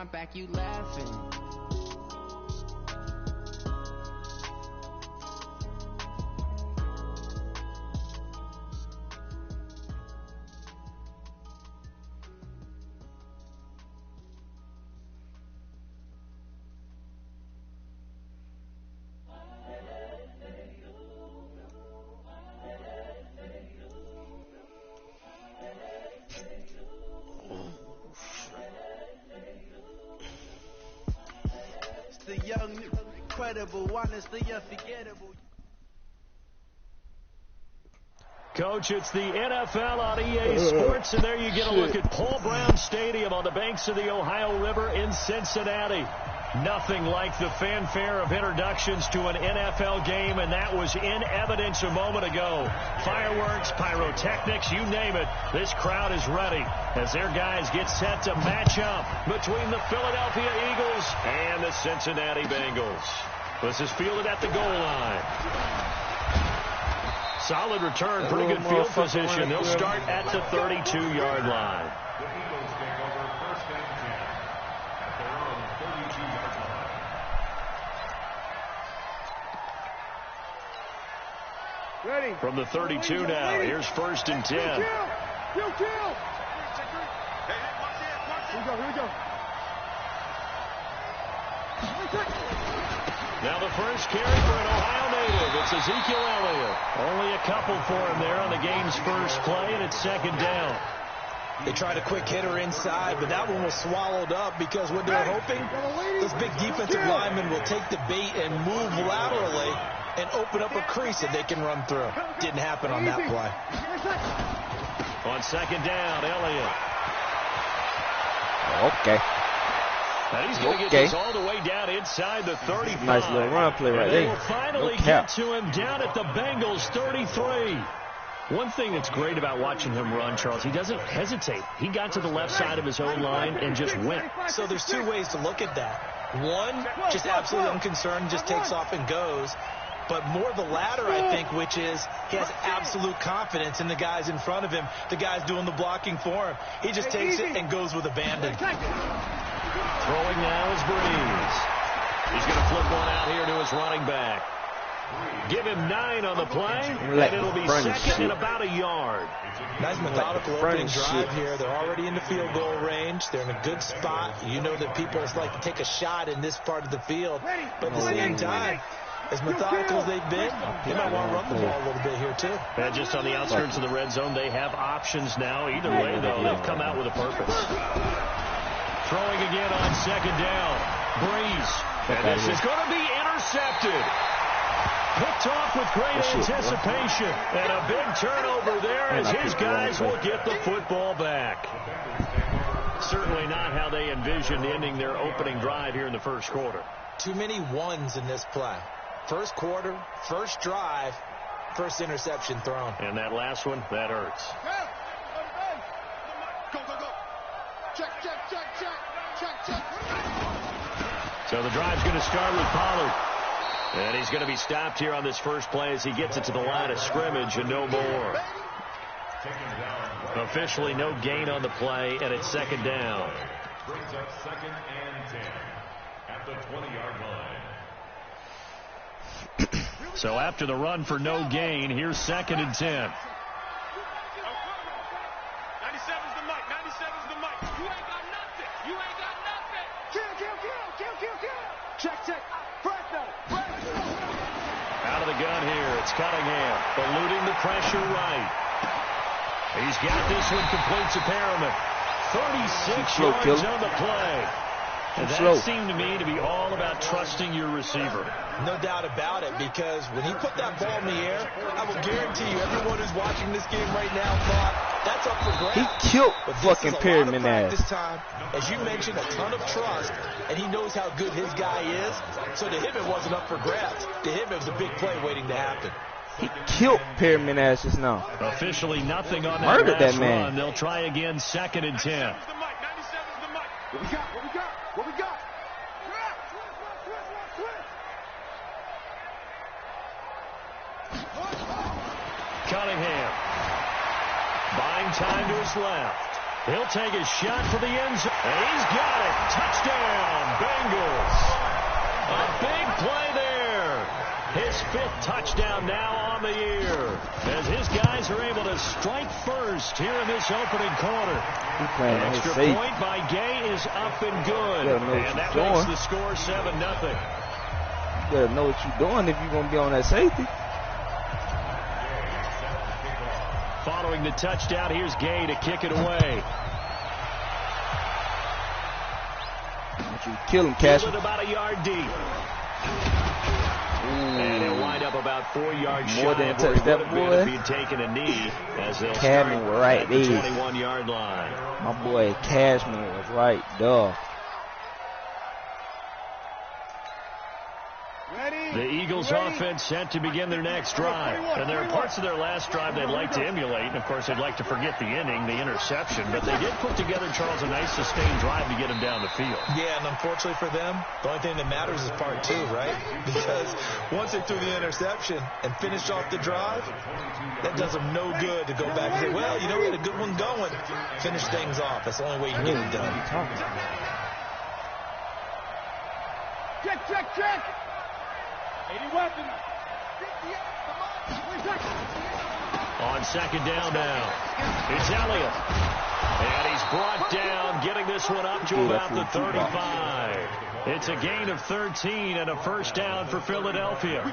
my back, you laughing. The young, incredible, honestly unforgettable. Coach, it's the NFL on EA Sports, and there you get a look at Paul Brown Stadium on the banks of the Ohio River in Cincinnati. Nothing like the fanfare of introductions to an NFL game, and that was in evidence a moment ago. Fireworks, pyrotechnics, you name it. This crowd is ready as their guys get set to match up between the Philadelphia Eagles and the Cincinnati Bengals. This is fielded at the goal line. Solid return, pretty good field position. They'll start at the 32-yard line. Ready. From the 32 now, here's 1st and 10. Kill. Here we go. Now the first carry for an Ohio native. It's Ezekiel Elliott. Only a couple for him there on the game's first play, and it's 2nd down. They tried a quick hitter inside, but that one was swallowed up because what they're hoping, this big defensive lineman will take the bait and move laterally and open up a crease that they can run through. Didn't happen on that play. On 2nd down, Elliott. Okay. And he's going to get this all the way down inside the 35. Nice little run play right there. They will finally get to him down at the Bengals 33. One thing that's great about watching him run, Charles, he doesn't hesitate. He got to the left side of his own line and just went. So there's two ways to look at that. One, just absolutely unconcerned, just takes off and goes. But more the latter, I think, which is he has absolute confidence in the guys in front of him, the guys doing the blocking for him. He just takes it and goes with abandon. Throwing now is Breeze. He's going to flip one out here to his running back. Give him 9 on the play, and it'll be 2nd and about a yard. Nice methodical opening drive here. They're already in the field goal range. They're in a good spot. You know that people like to take a shot in this part of the field. But at the same time, as methodical as they've been, they might want to run the ball a little bit here, too. And just on the outskirts of the red zone, they have options now. Either way, though, they've come out with a purpose. Throwing again on 2nd down. Breeze. And this is going to be intercepted. Picked off with great anticipation. And a big turnover there as his guys will get the football back. Certainly not how they envisioned ending their opening drive here in the first quarter. Too many ones in this play. First quarter, first drive, first interception thrown. And that last one, that hurts. Go. Check. So the drive's going to start with Pollard. And he's going to be stopped here on this first play as he gets it to the line of scrimmage and no more. Officially no gain on the play, and it's 2nd down. Brings up 2nd and 10 at the 20-yard line. So after the run for no gain, here's 2nd and 10. 97's the mic. You ain't got nothing. Kill. Check. Out of the gun here, it's Cunningham, eluding the pressure right. He's got this one complete to Perriman. 36 yards on the play. And that seemed to me to be all about trusting your receiver. No doubt about it, because when he put that ball in the air, I will guarantee you everyone who's watching this game right now thought that's up for grabs. He killed fucking Perriman ass. This time, as you mentioned, a ton of trust, and he knows how good his guy is. So to him, it wasn't up for grabs. To him, it was a big play waiting to happen. He killed Perriman ass just now. Officially nothing on that Murdered last that man. run. They'll try again, 2nd and 10. What we got? Cunningham buying time to his left. He'll take a shot for the end zone. And he's got it. Touchdown, Bengals. A big play there. His 5th touchdown now on the year. As his guys are able to strike first here in this opening quarter. An extra point by Gay is up and good. And that makes the score 7-0. You better know what you're doing if you're going to be on that safety. Following the touchdown, here's Gay to kick it away. You kill him, Cashman. About a yard deep. And he'll wind up about 4 yards more shy than of where he that would have boy. been if he'd taken a knee, as they'll Cashman start was right at the there. 21-yard line. My boy Cashman was right there. The Eagles offense set to begin their next drive. And there are parts of their last drive they'd like to emulate. And, of course, they'd like to forget the inning, the interception. But they did put together, Charles, a nice sustained drive to get him down the field. Yeah, and unfortunately for them, the only thing that matters is part 2, right? Because once they threw the interception and finished off the drive, that does them no good to go back and say, well, you know, we had a good one going. Finish things off. That's the only way you can get it done. Check. 80 weapons. On second down now, it's Elliott. And he's brought down, getting this one up to about the 35. It's a gain of 13 and a first down for Philadelphia.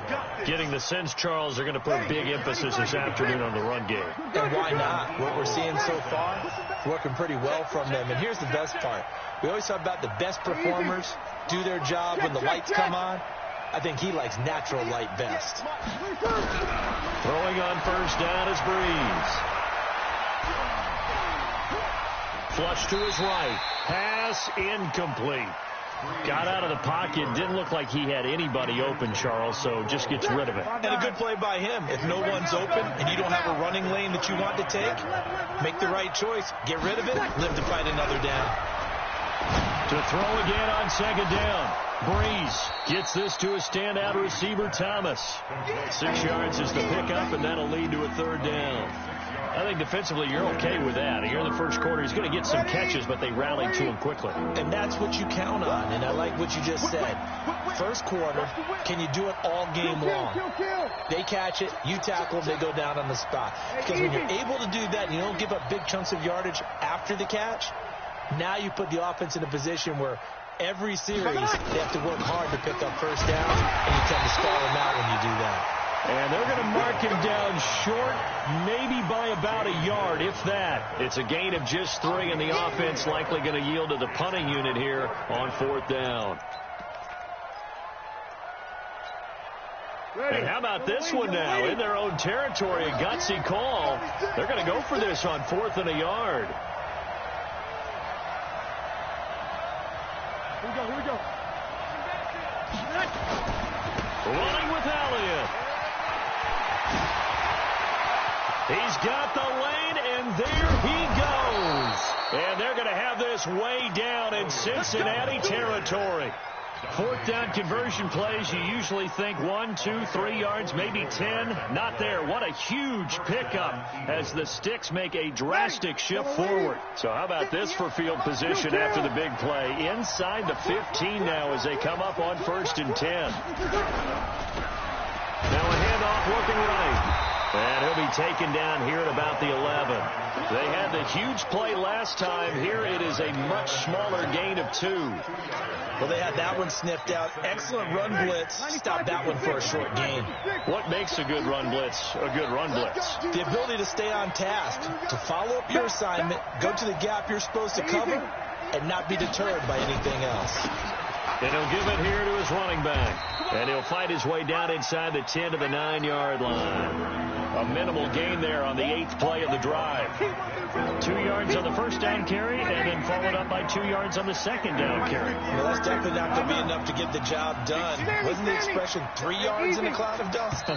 Getting the sense, Charles, they're going to put big emphasis this afternoon on the run game. And why not? What we're seeing so far, working pretty well from them. And here's the best part. We always talk about the best performers do their job when the lights come on. I think he likes natural light best. Throwing on first down is Breeze. Flush to his right. Pass incomplete. Got out of the pocket. Didn't look like he had anybody open, Charles, so just gets rid of it. And a good play by him. If no one's open and you don't have a running lane that you want to take, make the right choice. Get rid of it. Live to fight another down. To throw again on second down. Breeze gets this to a standout receiver, Thomas. 6 yards is the pickup, and that'll lead to a third down. I think defensively you're okay with that. Here in the first quarter, he's going to get some catches, but they rallied to him quickly. And that's what you count on, and I like what you just said. First quarter, can you do it all game long? They catch it, you tackle them, they go down on the spot. Because when you're able to do that and you don't give up big chunks of yardage after the catch, now you put the offense in a position where every series they have to work hard to pick up first down, and you tend to stall them out when you do that. And they're going to mark him down short, maybe by about a yard, if that. It's a gain of just 3, and the offense likely going to yield to the punting unit here on fourth down. Hey, how about this one now? In their own territory, a gutsy call. They're going to go for this on 4th and a yard. Here we go. Running with Elliott. He's got the lane, and there he goes. And they're going to have this way down in Cincinnati territory. 4th down conversion plays, you usually think 1, 2, 3 yards, maybe 10. Not there. What a huge pickup as the Sticks make a drastic shift forward. So how about this for field position after the big play? Inside the 15 now as they come up on 1st and 10. Now a handoff looking right. And he'll be taken down here at about the 11. They had the huge play last time. Here it is a much smaller gain of 2. Well, they had that one sniffed out. Excellent run blitz. Stop that one for a short gain. What makes a good run blitz a good run blitz? The ability to stay on task, to follow up your assignment, go to the gap you're supposed to cover, and not be deterred by anything else. And he'll give it here to his running back. And he'll fight his way down inside the 10 to the 9-yard line. A minimal gain there on the 8th play of the drive. 2 yards on the first down carry, and then followed up by 2 yards on the second down carry. Well, that's definitely not going to be enough to get the job done. Wasn't the expression 3 yards in a cloud of dust?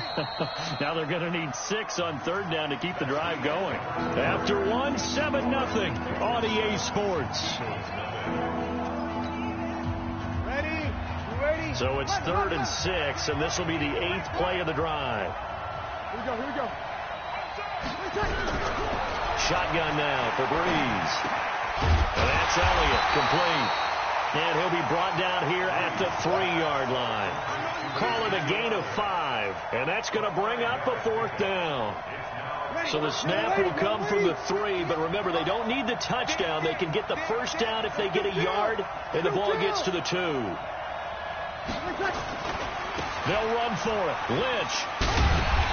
Now they're going to need 6 on 3rd down to keep the drive going. After 1, 7-0 on EA Sports. Ready? So it's 3rd and 6, and this will be the 8th play of the drive. Here we go. Shotgun now for Breeze. And that's Elliott, complete. And he'll be brought down here at the 3-yard line. Call it a gain of 5. And that's going to bring up a 4th down. So the snap will come from the 3, but remember, they don't need the touchdown. They can get the 1st down if they get a yard, and the ball gets to the 2. They'll run for it. Lynch.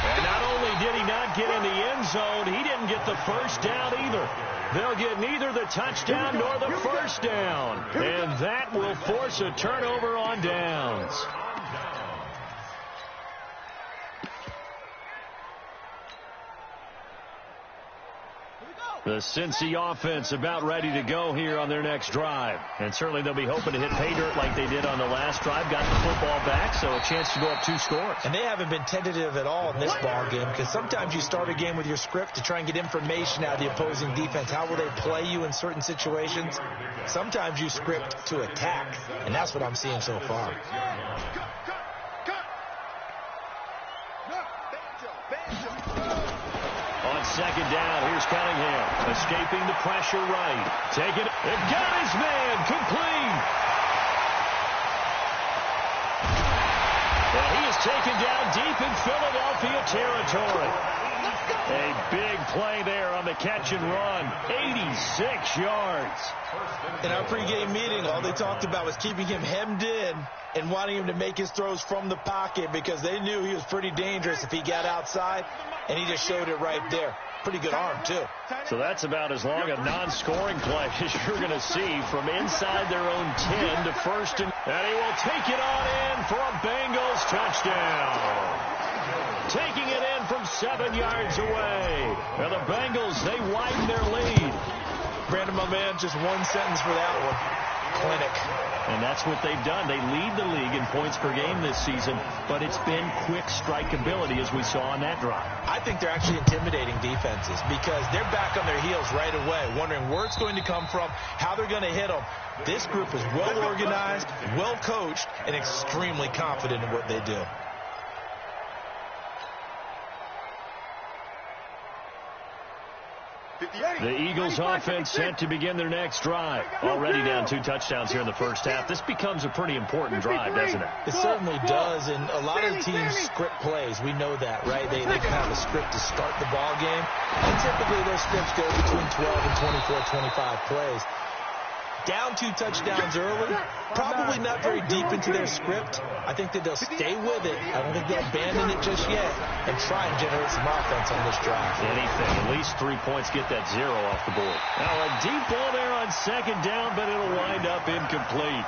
And not only did he not get in the end zone, he didn't get the 1st down either. They'll get neither the touchdown nor the 1st down. And that will force a turnover on downs. The Cincy offense about ready to go here on their next drive. And certainly they'll be hoping to hit pay dirt like they did on the last drive. Got the football back, so a chance to go up 2 scores. And they haven't been tentative at all in this ball game, because sometimes you start a game with your script to try and get information out of the opposing defense. How will they play you in certain situations? Sometimes you script to attack, and that's what I'm seeing so far. On 2nd down, here's Cunningham. Escaping the pressure right. Taking it. And got his man. Complete. And he is taken down deep in Philadelphia territory. A big play there on the catch and run. 86 yards. In our pregame meeting, all they talked about was keeping him hemmed in and wanting him to make his throws from the pocket, because they knew he was pretty dangerous if he got outside, and he just showed it right there. Pretty good arm, too. So that's about as long a non-scoring play as you're going to see from inside their own 10 to 1st. And he will take it on in for a Bengals touchdown. Taking it in from 7 yards away. And the Bengals, they widen their lead. Brandon, my man, just one sentence for that one. Clinic. And that's what they've done. They lead the league in points per game this season, but it's been quick strikeability as we saw on that drive. I think they're actually intimidating defenses, because they're back on their heels right away, wondering where it's going to come from, how they're going to hit them. This group is well organized, well coached, and extremely confident in what they do. The Eagles offense set to begin their next drive. Already down 2 touchdowns here in the first half. This becomes a pretty important drive, doesn't it? It certainly does, and a lot of the teams script plays. We know that, right? They can have a script to start the ball game, and typically those scripts go between 12 and 24, 25 plays. Down 2 touchdowns early, probably not very deep into their script. I think that they'll stay with it. I don't think they'll abandon it just yet and try and generate some offense on this drive. Anything. At least 3 points, get that 0 off the board. Now a deep ball there on 2nd down, but it'll wind up incomplete.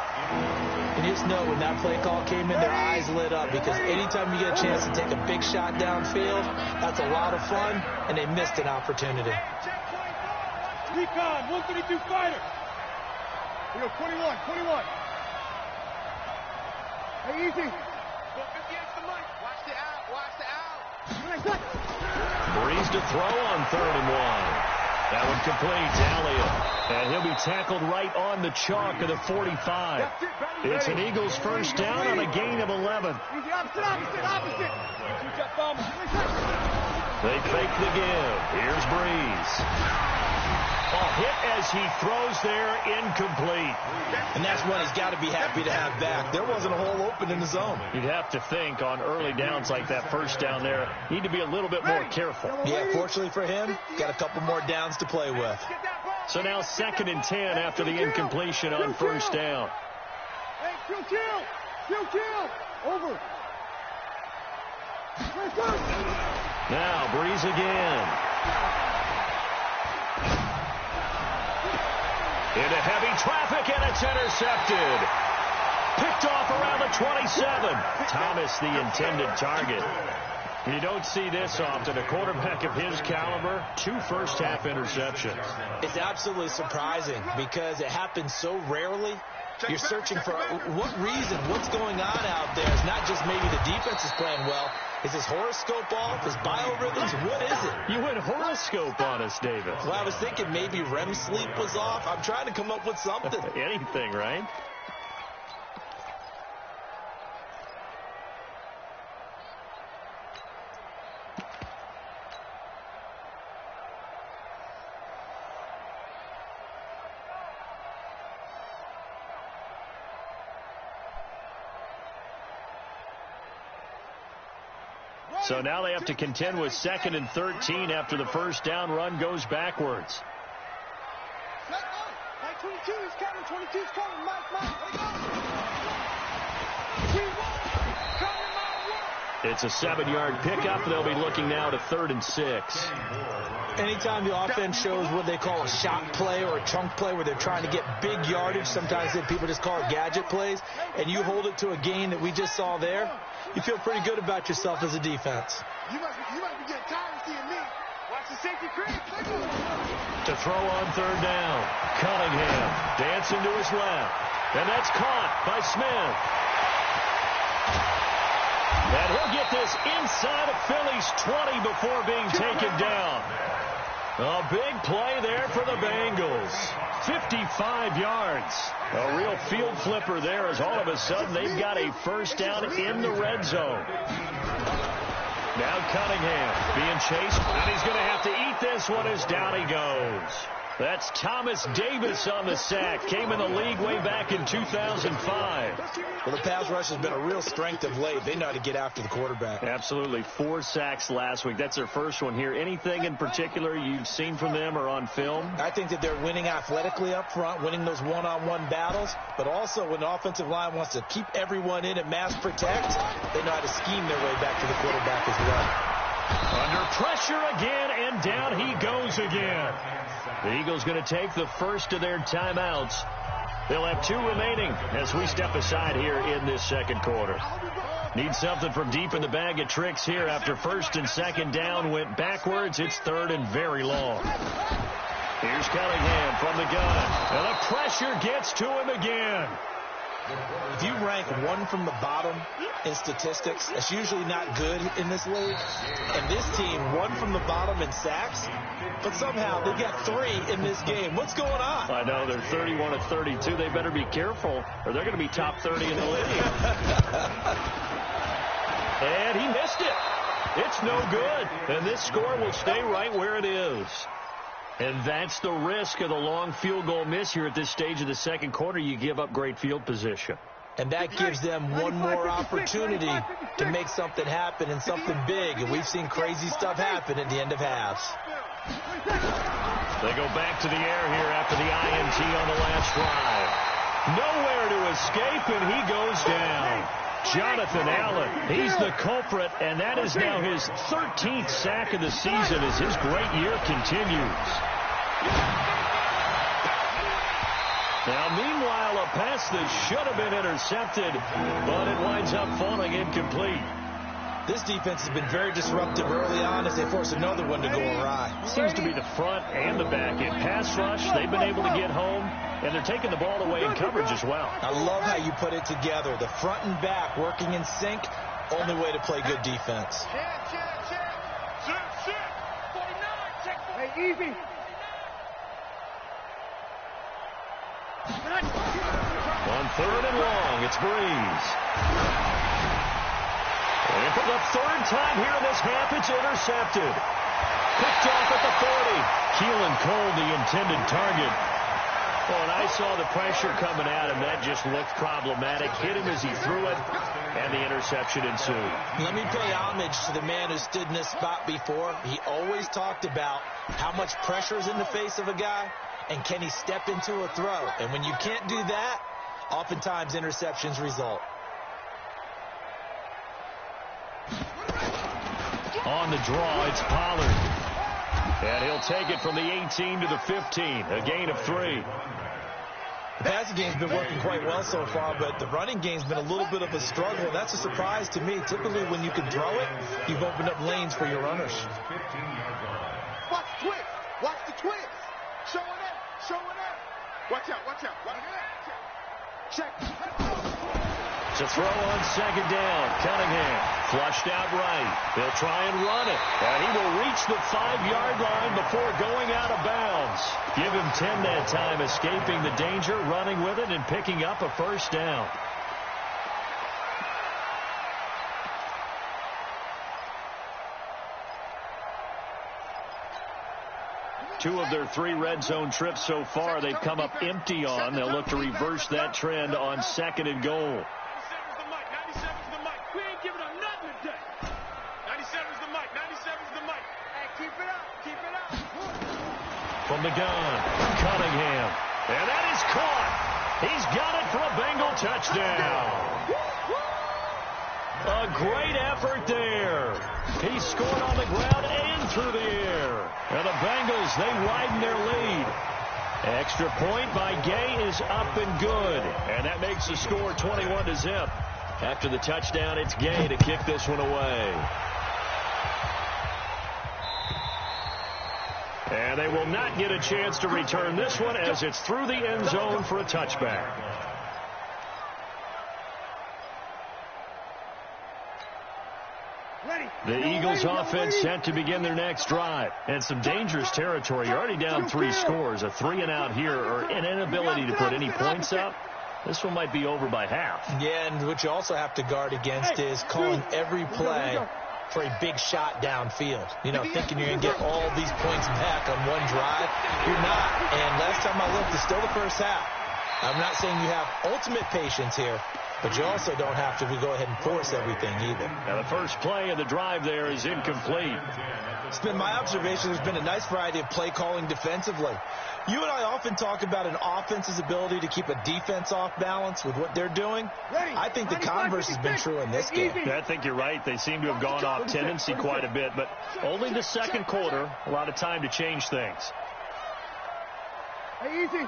And just know, when that play call came in, their eyes lit up, because anytime you get a chance to take a big shot downfield, that's a lot of fun, and they missed an opportunity. Recon, 132 fighter. We go 21. Hey, easy. Go 50 extra money. Watch the out. Breeze to throw on 3rd and 1. That one complete to Elliott. And he'll be tackled right on the chalk of the 45. It's an Eagles 1st down on a gain of 11. Easy, opposite. They fake the give. Here's Breeze. A hit as he throws there, incomplete. And that's one he's got to be happy to have back. There wasn't a hole open in the zone. You'd have to think on early downs like that 1st down there, need to be a little bit more careful. Yeah, fortunately for him, got a couple more downs to play with. So now 2nd and 10 after the incompletion on 1st down. Hey, chill. Over. Now Breeze again. Into heavy traffic, and it's intercepted. Picked off around the 27. Thomas, the intended target. You don't see this often. A quarterback of his caliber, 2 first-half interceptions. It's absolutely surprising, because it happens so rarely. You're searching for what reason, what's going on out there. It's not just maybe the defense is playing well. Is his horoscope off? His biorhythms? What is it? You went horoscope on us, David. Well, I was thinking maybe REM sleep was off. I'm trying to come up with something. Anything, right? So now they have to contend with 2nd and 13 after the first down run goes backwards. Mike 22 is coming. 22 is coming. Mike. It's a 7-yard pickup. They'll be looking now to 3rd and 6. Anytime the offense shows what they call a shot play or a chunk play where they're trying to get big yardage, sometimes people just call it gadget plays, and you hold it to a gain that we just saw there, you feel pretty good about yourself as a defense. You must be getting tired of seeing me. Watch the safety creep. To throw on 3rd down. Cunningham dancing to his left. And that's caught by Smith. And he'll get this inside of Philly's 20 before being taken down. A big play there for the Bengals. 55 yards. A real field flipper there as all of a sudden they've got a first down in the red zone. Now Cunningham being chased, and he's going to have to eat this one as down he goes. That's Thomas Davis on the sack. Came in the league way back in 2005. Well, the pass rush has been a real strength of late. They know how to get after the quarterback. Absolutely. 4 sacks last week. That's their first one here. Anything in particular you've seen from them or on film? I think that they're winning athletically up front, winning those one-on-one battles, but also when the offensive line wants to keep everyone in and mass protect, they know how to scheme their way back to the quarterback as well. Under pressure again, and down he goes again. The Eagles going to take the first of their timeouts. They'll have 2 remaining as we step aside here in this second quarter. Need something from deep in the bag of tricks here after 1st and 2nd down went backwards. It's 3rd and very long. Here's Cunningham from the gun. And the pressure gets to him again. If you rank 1 from the bottom in statistics, that's usually not good in this league. And this team, 1 from the bottom in sacks, but somehow they got 3 in this game. What's going on? I know, they're 31 of 32. They better be careful, or they're going to be top 30 in the league. And he missed it. It's no good. And this score will stay right where it is. And that's the risk of the long field goal miss here at this stage of the second quarter. You give up great field position. And that gives them one more opportunity to make something happen and something big. And we've seen crazy stuff happen at the end of halves. They go back to the air here after the INT on the last drive. Nowhere to escape, and he goes down. Jonathan Allen, he's the culprit, and that is now his 13th sack of the season as his great year continues. Now, meanwhile, a pass that should have been intercepted, but it winds up falling incomplete. This defense has been very disruptive early on as they force another one to go awry. Seems to be the front and the back end. Pass rush, they've been able to get home, and they're taking the ball away in coverage as well. I love how you put it together. The front and back working in sync, only way to play good defense. Hey, easy. On 3rd and long, it's Breeze. And for the 3rd time here in this half, it's intercepted. Picked off at the 40. Keelan Cole, the intended target. Oh, and I saw the pressure coming at him. That just looked problematic. Hit him as he threw it, and the interception ensued. Let me pay homage to the man who stood in this spot before. He always talked about how much pressure is in the face of a guy, and can he step into a throw. And when you can't do that, oftentimes interceptions result. On the draw, it's Pollard. And he'll take it from the 18 to the 15, a gain of 3. The passing game's been working quite well so far, but the running game's been a little bit of a struggle, and that's a surprise to me. Typically, when you can throw it, you've opened up lanes for your runners. Watch the twist. Watch the twist. Showing up. Showing up. Watch out. Watch out. Watch out. Check. To throw on 2nd down, Cunningham flushed out right. They'll try and run it, and he will reach the 5-yard line before going out of bounds. Give him 10 that time, escaping the danger, running with it, and picking up a first down. Two of their 3 red zone trips so far, they've come up empty on. They'll look to reverse that trend on 2nd and goal. 97's the mic. We ain't giving up nothing today. 97 From the gun, Cunningham. And that is caught. He's got it for a Bengal touchdown. A great effort there. He scored on the ground and through the air. And the Bengals, they widen their lead. Extra point by Gay is up and good. And that makes the score 21-0. After the touchdown, it's Gay to kick this one away. And they will not get a chance to return this one as it's through the end zone for a touchback. The Eagles offense set to begin their next drive. And some dangerous territory. You're already down 3 scores. A 3-and-out here or an inability to put any points up. This one might be over by half. Yeah, and what you also have to guard against is calling every play for a big shot downfield. You know, thinking you're going to get all these points back on one drive. You're not. And last time I looked, it's still the first half. I'm not saying you have ultimate patience here, but you also don't have to go ahead and force everything either. Now the first play of the drive there is incomplete. It's been my observation there's been a nice variety of play calling defensively. You and I often talk about an offense's ability to keep a defense off balance with what they're doing. I think the converse has been true in this game. I think you're right. They seem to have gone off tendency quite a bit, but only the second quarter, a lot of time to change things. Hey, easy.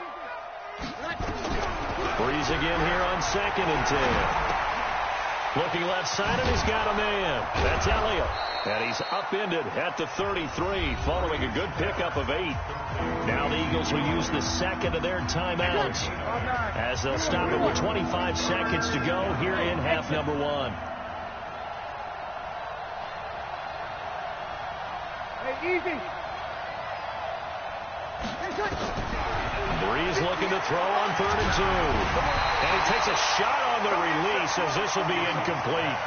Breeze again here on 2nd and 10. Looking left side, and he's got a man. That's Elliott. And he's upended at the 33 following a good pickup of 8. Now the Eagles will use the second of their timeouts as they'll stop it with 25 seconds to go here in half number 1. Hey, easy. Breeze looking to throw on 3rd and 2. And he takes a shot on the release as this will be incomplete.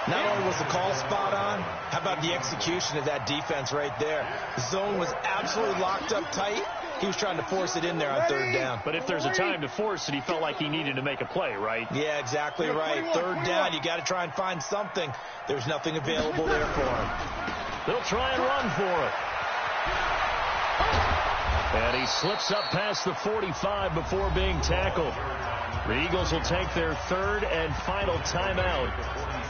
Not only was the call spot on, how about the execution of that defense right there? The zone was absolutely locked up tight. He was trying to force it in there on 3rd down. But if there's a time to force it, he felt like he needed to make a play, right? Yeah, exactly right. 3rd down, you got to try and find something. There's nothing available there for him. They'll try and run for it. And he slips up past the 45 before being tackled. The Eagles will take their 3rd and final timeout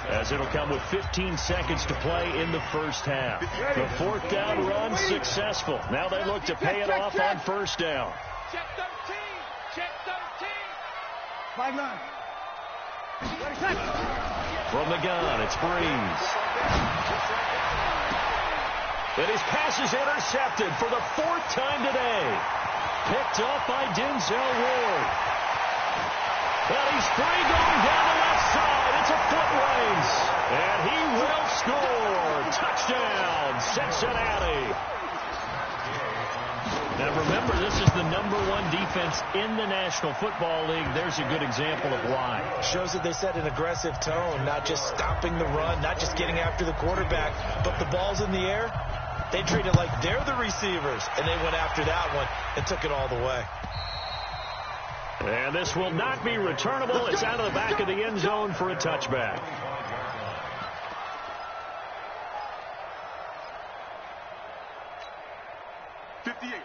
as it'll come with 15 seconds to play in the first half. The 4th down run successful. Now they look to pay it off on 1st down. Check 13. Check 13. 5-9. From the gun, it's Breeze. And his pass is intercepted for the 4th time today. Picked up by Denzel Ward. And he's free going down the left side. It's a foot race. And he will score. Touchdown, Cincinnati. Now remember, this is the #1 defense in the National Football League. There's a good example of why. Shows that they set an aggressive tone, not just stopping the run, not just getting after the quarterback, but the ball's in the air. They treat it like they're the receivers, and they went after that one and took it all the way. And this will not be returnable. It's out of the back of the end zone for a touchback.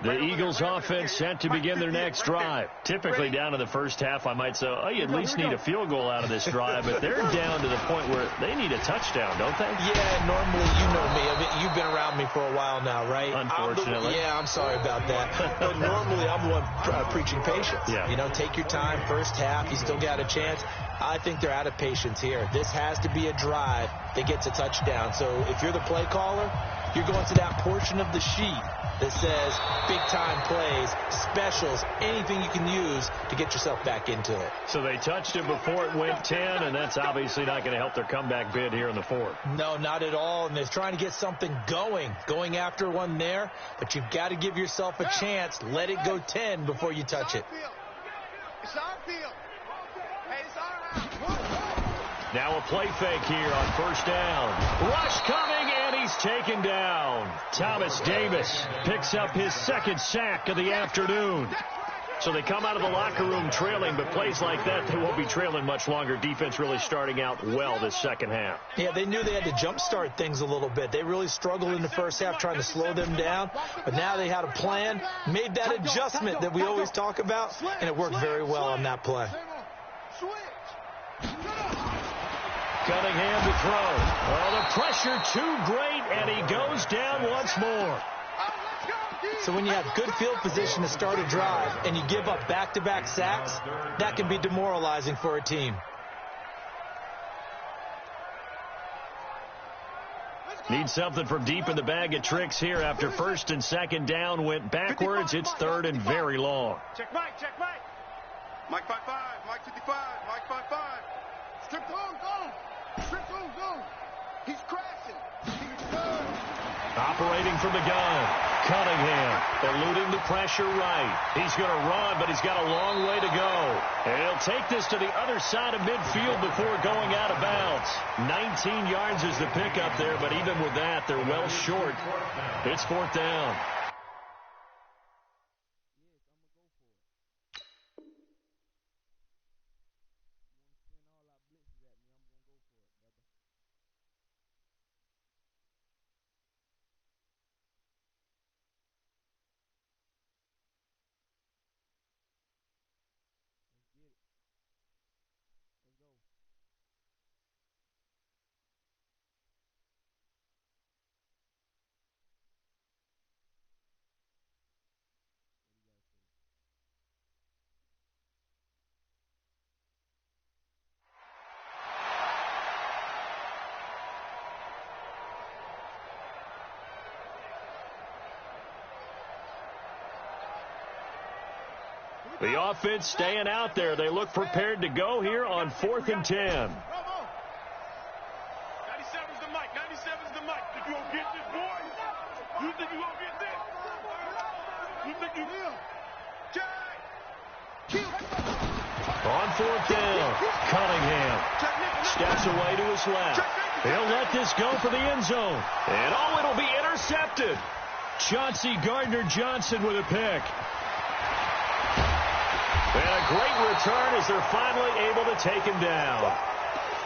The Eagles offense set to begin their next drive. Typically down to the first half, I might say, oh, you at least need a field goal out of this drive. But they're down to the point where they need a touchdown, don't they? Yeah, normally, you know me. I mean, you've been around me for a while now, right? Unfortunately. I'm sorry about that. But normally, I'm the one preaching patience. Yeah. You know, take your time. First half, you still got a chance. I think they're out of patience here. This has to be a drive that gets a touchdown. So if you're the play caller, you're going to that portion of the sheet that says big-time plays, specials, anything you can use to get yourself back into it. So they touched it before it went 10, and that's obviously not going to help their comeback bid here in the 4th. No, not at all, and they're trying to get something going after one there, but you've got to give yourself a chance. Let it go 10 before you touch it. It's our field. Hey, it's our house. Now a play fake here on 1st down. Rush coming, and he's taken down. Thomas Davis picks up his 2nd sack of the afternoon. So they come out of the locker room trailing, but plays like that, they won't be trailing much longer. Defense really starting out well this second half. Yeah, they knew they had to jumpstart things a little bit. They really struggled in the first half trying to slow them down, but now they had a plan, made that adjustment that we always talk about, and it worked very well on that play. Cunningham to throw. Oh, the pressure too great, and he goes down once more. So when you have good field position to start a drive and you give up back-to-back sacks, that can be demoralizing for a team. Need something from deep in the bag of tricks here after first and second down went backwards. It's third and very long. Check Mike. Mike 5-5, Mike 55, Mike 5-5. Strip zone. He's crashing. Operating from the gun. Cunningham eluding the pressure right. He's going to run, but he's got a long way to go. And he'll take this to the other side of midfield before going out of bounds. 19 yards is the pickup there, but even with that, they're well short. It's fourth down. The offense staying out there. They look prepared to go here on 4th and 10. 97's the mic. 97's the mic. Think you gonna get this, boy? You think you gonna get this? You think you will? On 4th down, Cunningham steps away to his left. He'll let this go for the end zone. And it'll be intercepted. Chauncey Gardner-Johnson with a pick. And a great return as they're finally able to take him down.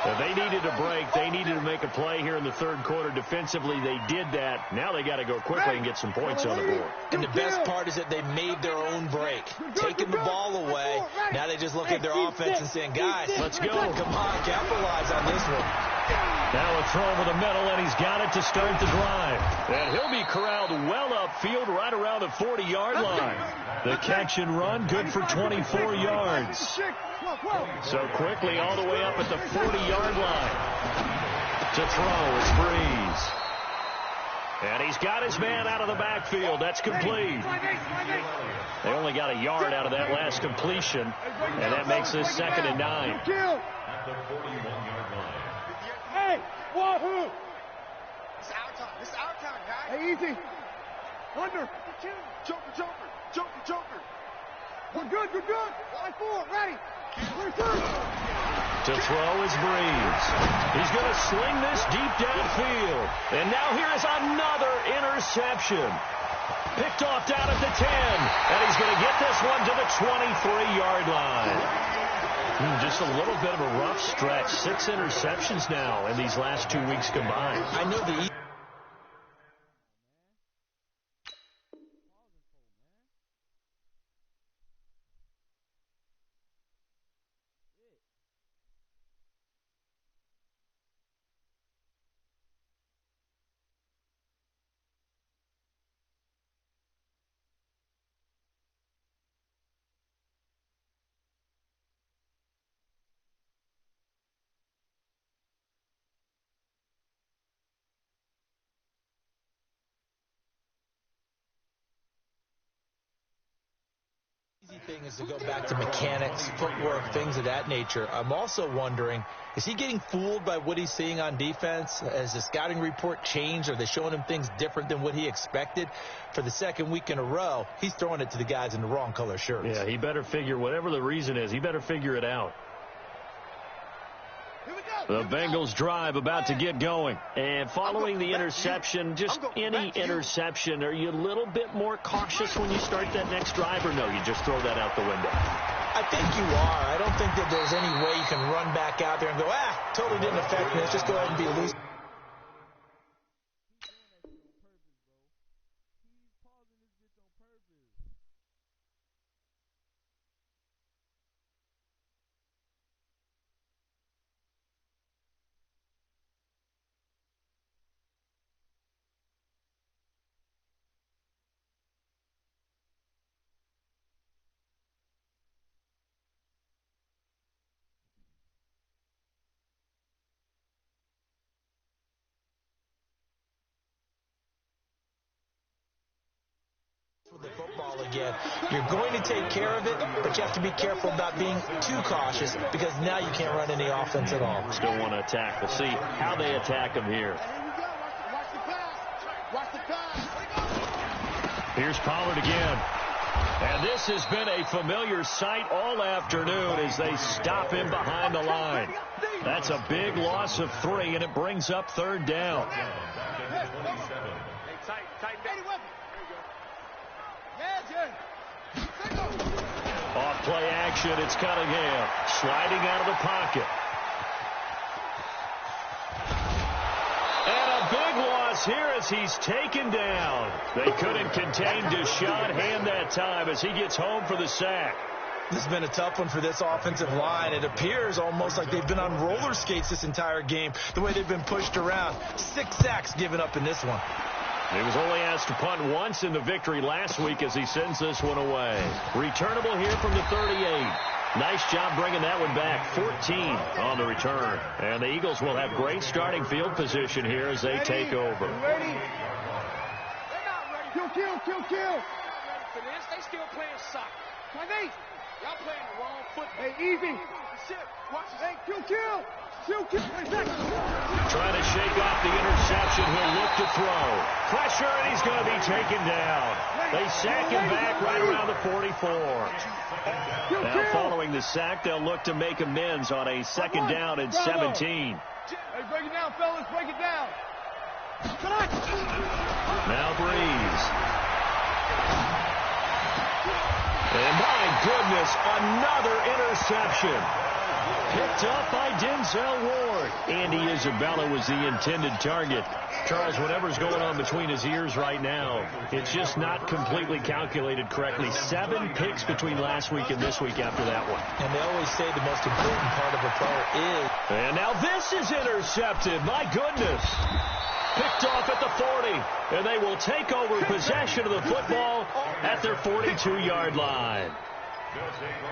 Now, they needed a break. They needed to make a play here in the third quarter. Defensively, they did that. Now they got to go quickly and get some points on the board. And the best part is that they made their own break, taking the ball away. Now they just look at their offense and saying, guys, let's go. Come on, capitalize on this one. Now a throw over the middle, and he's got it to start the drive. And he'll be corralled well upfield right around the 40-yard line. The catch and run, good for 24 yards. So quickly all the way up at the 40-yard line. To throw is Breeze. And he's got his man out of the backfield. That's complete. They only got a yard out of that last completion, and that makes this 2nd and 9. At the 41-yard line. Hey, wahoo! It's our time, guys. Hey, easy. Under. Joker. We're good. Line 4, ready. To throw is Breeze. He's going to sling this deep downfield. And now here is another interception. Picked off down at the 10. And he's going to get this one to the 23-yard line. Just a little bit of a rough stretch. 6 interceptions now in these last 2 weeks combined. I know the thing is to go back to mechanics, footwork, things of that nature. I'm also wondering, is he getting fooled by what he's seeing on defense? Has the scouting report changed? Are they showing him things different than what he expected? For the second week in a row, he's throwing it to the guys in the wrong color shirts. Yeah, he better figure, whatever the reason is, he better figure it out. Here we go. The Bengals drive about to get going. And following the interception, just any interception, are you a little bit more cautious when you start that next drive, or no, you just throw that out the window? I think you are. I don't think that there's any way you can run back out there and go, totally didn't affect me. Let's just go ahead and be loose. The football again. You're going to take care of it, but you have to be careful about being too cautious because now you can't run any offense at all. Still want to attack. We'll see how they attack them here. Here's Pollard again. And this has been a familiar sight all afternoon as they stop him behind the line. That's a big loss of 3, and it brings up 3rd down. Off play action, it's Cunningham sliding out of the pocket. And a big loss here as he's taken down. They couldn't contain Deshaun Hand that time as he gets home for the sack. This has been a tough one for this offensive line. It appears almost like they've been on roller skates this entire game, the way they've been pushed around. 6 sacks given up in this one. He was only asked to punt once in the victory last week as he sends this one away. Returnable here from the 38. Nice job bringing that one back. 14 on the return. And the Eagles will have great starting field position here as they take over. Ready? Kill. For this, they still playing soccer. Y'all playing the wrong foot. Hey, easy. Hey, kill. Trying to shake off the interception. He'll look to throw. Pressure, and he's going to be taken down. They sack him back right around the 44. Now, following the sack, they'll look to make amends on a 2nd down and 17. Hey, break it down, fellas. Break it down. Now Breeze. And my goodness, another interception. Picked up by Denzel Ward. Andy Isabella was the intended target. Charles, whatever's going on between his ears right now, it's just not completely calculated correctly. 7 picks between last week and this week after that one. And they always say the most important part of a player is... And now this is intercepted. My goodness. Picked off at the 40. And they will take over possession of the football at their 42-yard line.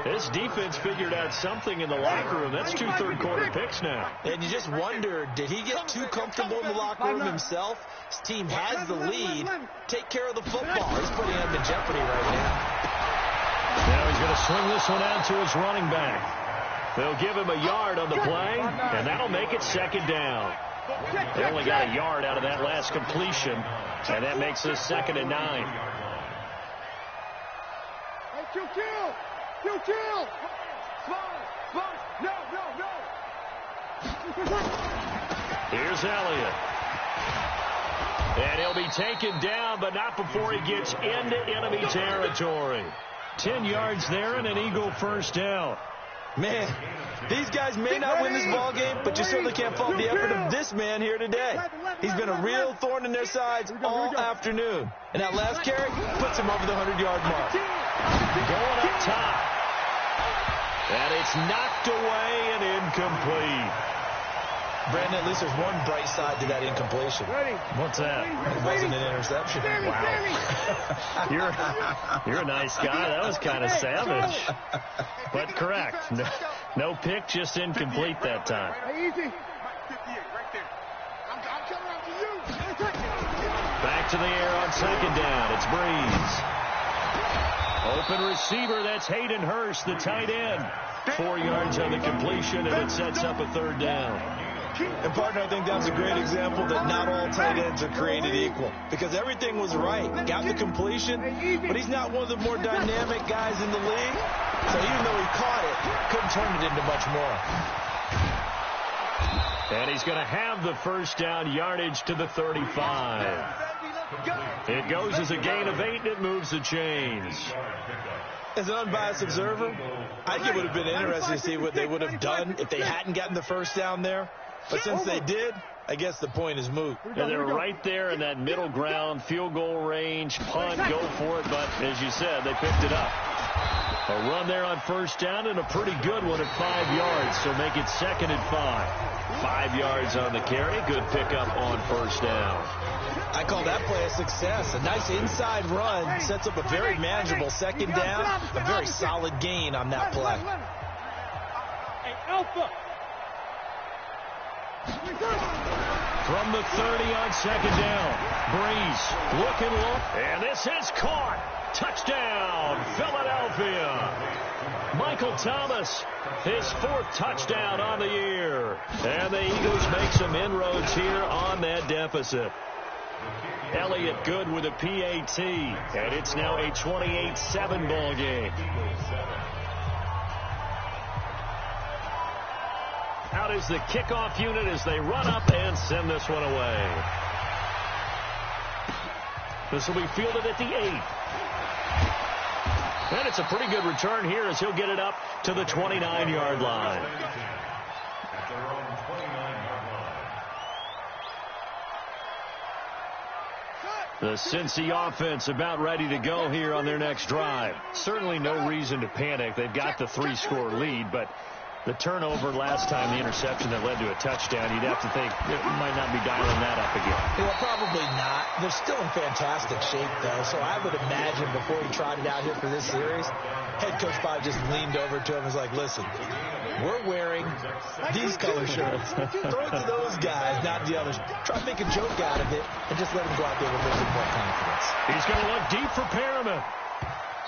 This defense figured out something in the locker room. That's 2 third-quarter picks now. And you just wonder, did he get too comfortable in the locker room himself? His team has the lead. Take care of the football. He's putting him in jeopardy right now. Now he's going to swing this one out to his running back. They'll give him a yard on the play, and that'll make it 2nd down. They only got a yard out of that last completion, and that makes this 2nd and 9. Hey, kill. No. Here's Elliott. And he'll be taken down, but not before he gets into enemy territory. 10 yards there and an Eagle 1st down. Man, these guys may not win this ball game, but you certainly can't fault the effort of this man here today. He's been a real thorn in their sides all afternoon. And that last carry puts him over the 100-yard mark. Going up top. And it's knocked away and incomplete. Brandon, at least there's one bright side to that incompletion. What's that? It wasn't an interception. Wow. You're a nice guy. That was kind of savage. But correct. No pick, just incomplete that time. Back to the air on 2nd down. It's Breeze. Open receiver, that's Hayden Hurst, the tight end. 4 yards on the completion, and it sets up a 3rd down. And, partner, I think that's a great example that not all tight ends are created equal. Because everything was right. Got the completion, but he's not one of the more dynamic guys in the league. So even though he caught it, couldn't turn it into much more. And he's going to have the first down, yardage to the 35. It goes as a gain of 8, and it moves the chains. As an unbiased observer, I think it would have been interesting to see what they would have done if they hadn't gotten the first down there. But since they did, I guess the point is moot. And they're right there in that middle ground, field goal range, punt, go for it. But as you said, they picked it up. A run there on first down and a pretty good one at 5 yards. So make it 2nd and 5. 5 yards on the carry. Good pickup on first down. I call that play a success. A nice inside run sets up a very manageable 2nd down. A very solid gain on that play. Hey, Alpha. From the 30 on 2nd down. Breeze looking low. And this is caught. Touchdown, Philadelphia. Michael Thomas, his 4th touchdown on the year. And the Eagles make some inroads here on that deficit. Elliott good with a PAT. And it's now a 28-7 ball game. Out is the kickoff unit as they run up and send this one away. This will be fielded at the 8. And it's a pretty good return here as he'll get it up to the 29-yard line. The Cincy offense about ready to go here on their next drive. Certainly no reason to panic. They've got the 3-score lead, but the turnover last time, the interception that led to a touchdown, you'd have to think it might not be dialing that up again. Well, probably not. They're still in fantastic shape, though, so I would imagine before he tried it out here for this series, head coach probably just leaned over to him and was like, listen, we're wearing these color shirts. Throw it to those guys, not the others. Try to make a joke out of it and just let him go out there with a little bit more confidence. He's going to look deep for Perriman.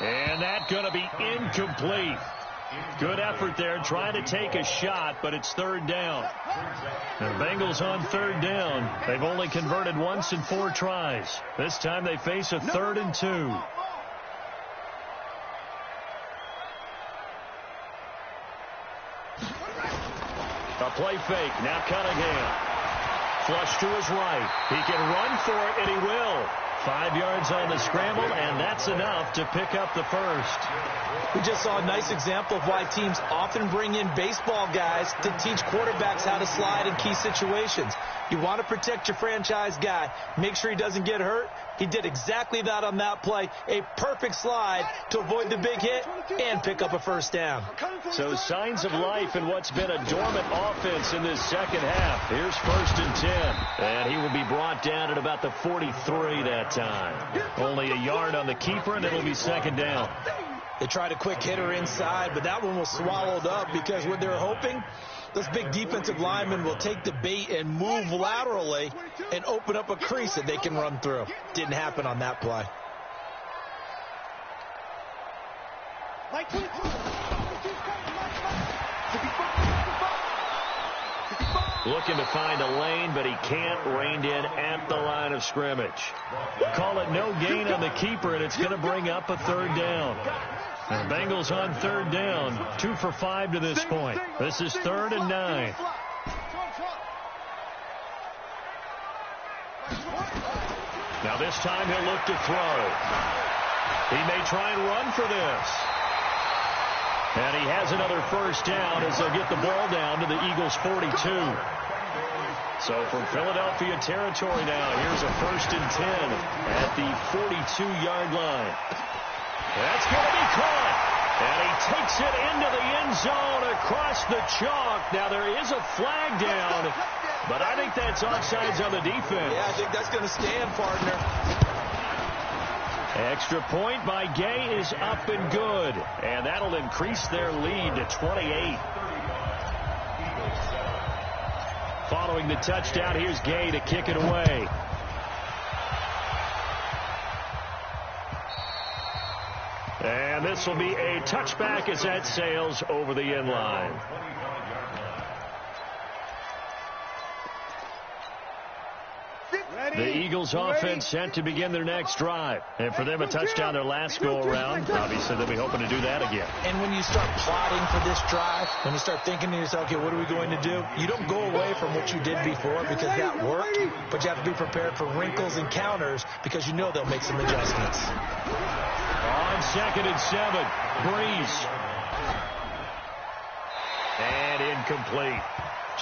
And that's going to be incomplete. Good effort there, trying to take a shot, but it's 3rd down. The Bengals on 3rd down. They've only converted once in 4 tries. This time they face a 3rd and 2. A play fake. Now Cunningham. Flush to his right. He can run for it, and he will. 5 yards on the scramble, and that's enough to pick up the first. We just saw a nice example of why teams often bring in baseball guys to teach quarterbacks how to slide in key situations. You want to protect your franchise guy. Make sure he doesn't get hurt. He did exactly that on that play. A perfect slide to avoid the big hit and pick up a first down. So signs of life in what's been a dormant offense in this second half. Here's 1st and 10. And he will be brought down at about the 43 that time. Only a yard on the keeper, and it'll be 2nd down. They tried a quick hitter inside, but that one was swallowed up because what they're hoping, those big defensive linemen will take the bait and move laterally and open up a crease that they can run through. Didn't happen on that play. Looking to find a lane, but he can't. Reined in at the line of scrimmage. Call it no gain on the keeper, and it's going to bring up a 3rd down. The Bengals on 3rd down, 2 for 5 to this point. This is 3rd and 9. Now this time he'll look to throw. He may try and run for this. And he has another first down as they'll get the ball down to the Eagles' 42. So from Philadelphia territory now, here's a 1st and 10 at the 42-yard line. That's going to be caught. And he takes it into the end zone across the chalk. Now there is a flag down, but I think that's offsides on the defense. Yeah, I think that's going to stand, partner. Extra point by Gay is up and good. And that'll increase their lead to 28. Following the touchdown, here's Gay to kick it away. And this will be a touchback as that sails over the end line. The Eagles Eagles offense set to begin their next drive. And for them, a touchdown their last go-around. Obviously, they'll be hoping to do that again. And when you start plotting for this drive, when you start thinking to yourself, okay, what are we going to do? You don't go away from what you did before because that worked, but you have to be prepared for wrinkles and counters because you know they'll make some adjustments. On 2nd and 7, Breeze. And incomplete.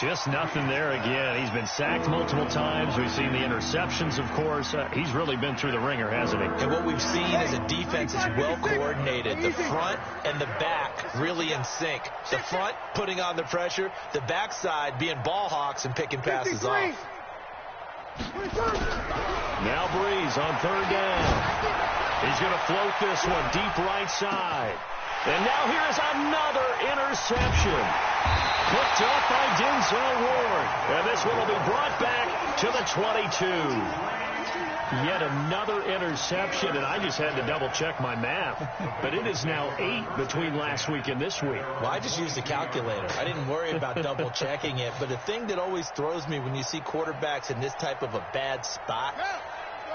Just nothing there again. He's been sacked multiple times. We've seen the interceptions, of course. He's really been through the ringer, hasn't he? And what we've seen is a defense is well coordinated. The front and the back really in sync. The front putting on the pressure. The backside being ball hawks and picking passes off. Now Breeze on 3rd down. He's going to float this one deep right side. And now here is another interception. Picked up by Denzel Ward. And this one will be brought back to the 22. Yet another interception, and I just had to double-check my math. But it is now 8 between last week and this week. Well, I just used a calculator. I didn't worry about double-checking it. But the thing that always throws me when you see quarterbacks in this type of a bad spot,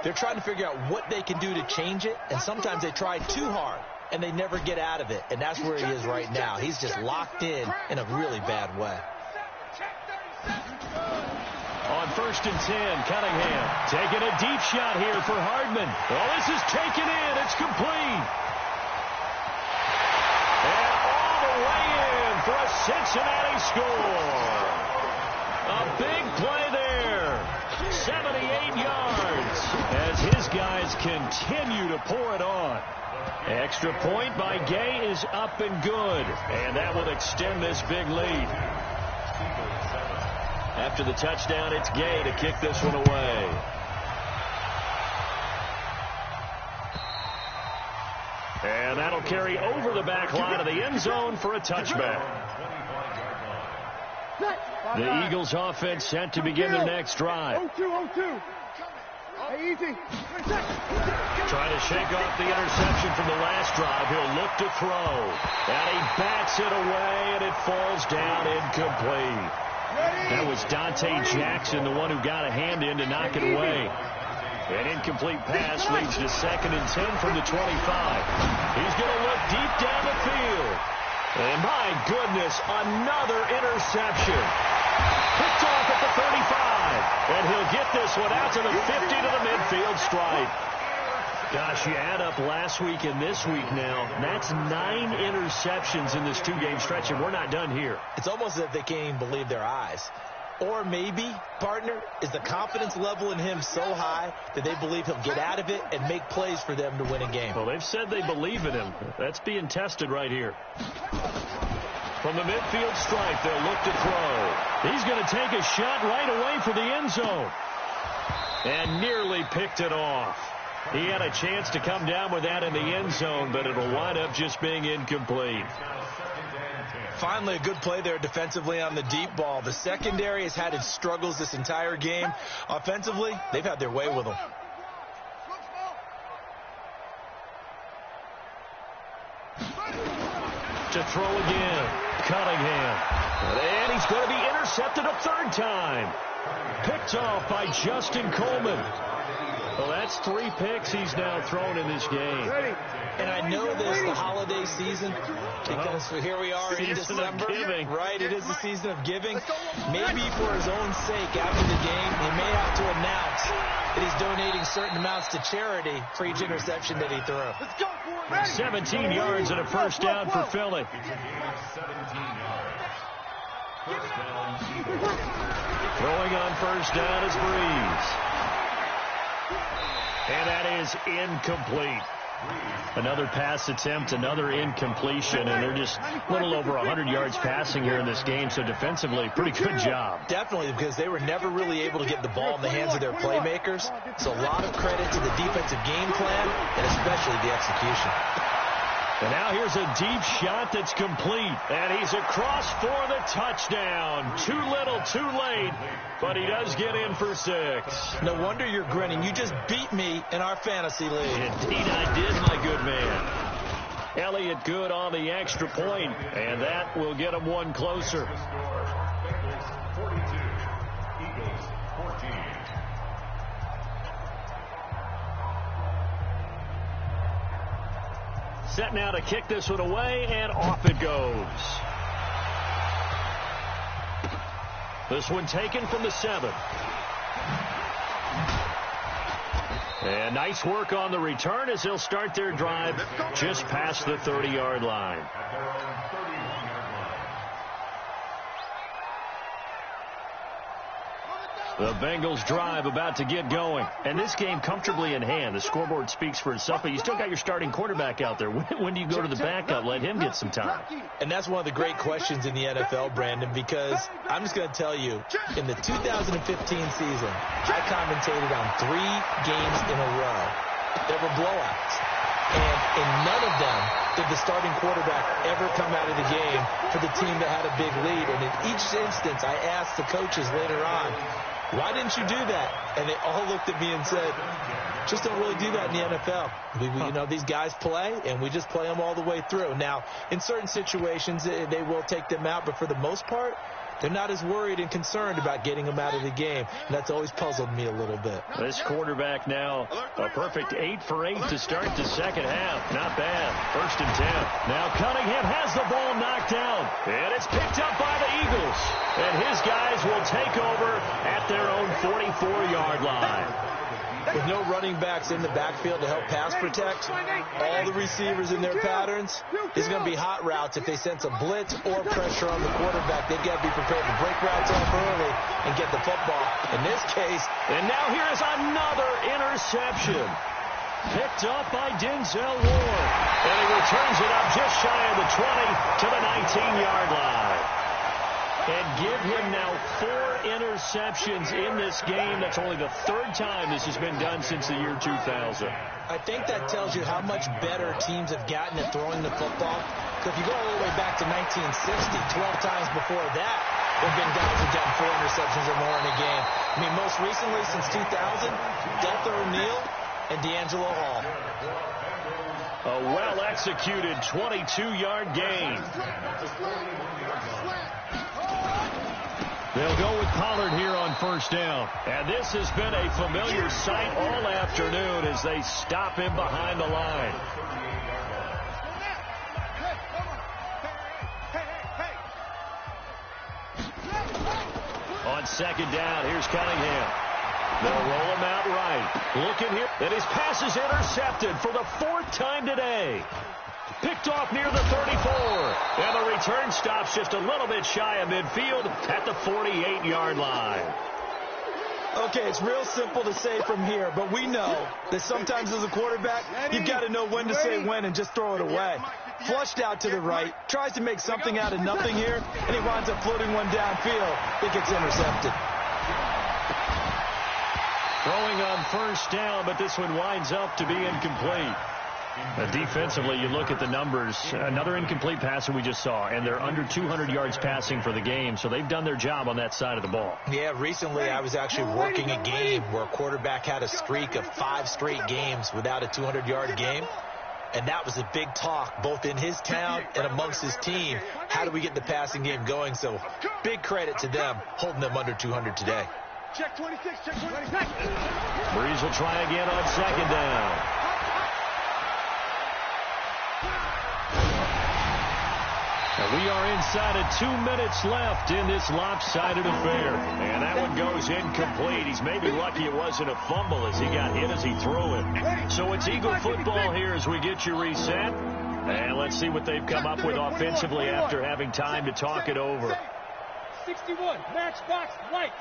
they're trying to figure out what they can do to change it, and sometimes they try too hard, and they never get out of it. And that's where he is right now. He's just locked in a really bad way. On 1st and 10, Cunningham taking a deep shot here for Hardman. Well, this is taken in. It's complete. And all the way in for a Cincinnati score. A big play there. 78 yards as his guys continue to pour it on. Extra point by Gay is up and good. And that will extend this big lead. After the touchdown, it's Gay to kick this one away. And that'll carry over the back line of the end zone for a touchback. The Eagles offense set to begin their next drive. 0-2. Hey, easy. Trying to shake off the interception from the last drive. He'll look to throw. And he backs it away, and it falls down incomplete. That was Dante Jackson, the one who got a hand in to knock it away. An incomplete pass leads to 2nd and 10 from the 25. He's going to look deep down the field. And my goodness, another interception. Picked off at the 35. And he'll get this one out to the 50 to the midfield stripe. Gosh, you add up last week and this week now, that's 9 interceptions in this 2-game stretch, and we're not done here. It's almost as if they can't even believe their eyes. Or maybe, partner, is the confidence level in him so high that they believe he'll get out of it and make plays for them to win a game. Well, they've said they believe in him. That's being tested right here. From the midfield stripe, they'll look to throw. He's going to take a shot right away for the end zone. And nearly picked it off. He had a chance to come down with that in the end zone, but it'll wind up just being incomplete. Finally, a good play there defensively on the deep ball. The secondary has had its struggles this entire game. Offensively, they've had their way with them. To throw again, Cunningham. And he's going to be intercepted a 3rd time. Picked off by Justin Coleman. Well, that's 3 picks he's now thrown in this game. And I know this, the holiday season, because here we are in December. Right, it is the season of giving. Maybe for his own sake, after the game, he may have to announce that he's donating certain amounts to charity for each interception that he threw. 17 yards and a 1st down for Philly. Throwing on 1st down is Breeze. And that is incomplete. Another pass attempt, another incompletion, and they're just a little over 100 yards passing here in this game, so defensively, pretty good job. Definitely, because they were never really able to get the ball in the hands of their playmakers, so a lot of credit to the defensive game plan, and especially the execution. And now here's a deep shot that's complete. And he's across for the touchdown. Too little, too late. But he does get in for 6. No wonder you're grinning. You just beat me in our fantasy league. Indeed I did, my good man. Elliott good on the extra point, and that will get him one closer. set now to kick this one away, and off it goes. This one taken from the 7. And nice work on the return as they'll start their drive just past the 30-yard line. At their own 31-yard line. The Bengals drive about to get going. And this game comfortably in hand. The scoreboard speaks for itself, but you still got your starting quarterback out there. When do you go to the backup? Let him get some time. And that's one of the great questions in the NFL, Brandon, because I'm just going to tell you, in the 2015 season, I commentated on 3 games in a row. There were blowouts. And in none of them did the starting quarterback ever come out of the game for the team that had a big lead. And in each instance, I asked the coaches later on, why didn't you do that? And they all looked at me and said, just don't really do that in the NFL. You know, these guys play, and we just play them all the way through. Now, in certain situations, they will take them out, but for the most part, they're not as worried and concerned about getting them out of the game. And that's always puzzled me a little bit. This quarterback now a perfect 8 for 8 to start the second half. Not bad. 1st and 10. Now Cunningham has the ball knocked down. And it's picked up by the Eagles. And his guys will take over at their own 44-yard line. With no running backs in the backfield to help pass protect, all the receivers in their patterns, there's going to be hot routes if they sense a blitz or pressure on the quarterback. They've got to be prepared to break routes off early and get the football. In this case, and now here's another interception. Picked up by Denzel Ward. And he returns it up just shy of the 20 to the 19-yard line. And give him now 4 interceptions in this game. That's only the 3rd time this has been done since the year 2000. I think that tells you how much better teams have gotten at throwing the football. Because if you go all the way back to 1960, 12 times before that, there have been guys who've gotten 4 interceptions or more in a game. I mean, most recently, since 2000, Deltha O'Neal and D'Angelo Hall. A well-executed 22-yard gain. They'll go with Pollard here on 1st down. And this has been a familiar sight all afternoon as they stop him behind the line. On 2nd down, here's Cunningham. They'll roll him out right. Looking here, and his pass is intercepted for the 4th time today. Picked off near the 34. And the return stops just a little bit shy of midfield at the 48-yard line. Okay, it's real simple to say from here, but we know that sometimes as a quarterback, you've got to know when to say when and just throw it away. Flushed out to the right, tries to make something out of nothing here, and he winds up floating one downfield. It gets intercepted. Throwing on 1st down, but this one winds up to be incomplete. Defensively, you look at the numbers. Another incomplete passer we just saw, and they're under 200 yards passing for the game, so they've done their job on that side of the ball. Yeah, recently I was actually working a game where a quarterback had a streak of 5 straight games without a 200-yard game, and that was a big talk, both in his town and amongst his team. How do we get the passing game going? So big credit to them holding them under 200 today. Check 26, check 26. Breeze will try again on 2nd down. And we are inside of 2 minutes left in this lopsided affair. And that one goes incomplete. He's maybe lucky it wasn't a fumble as he got hit as he threw it. So it's Eagle football here as we get you reset. And let's see what they've come up with offensively after having time to talk it over. 61, matchbox lights.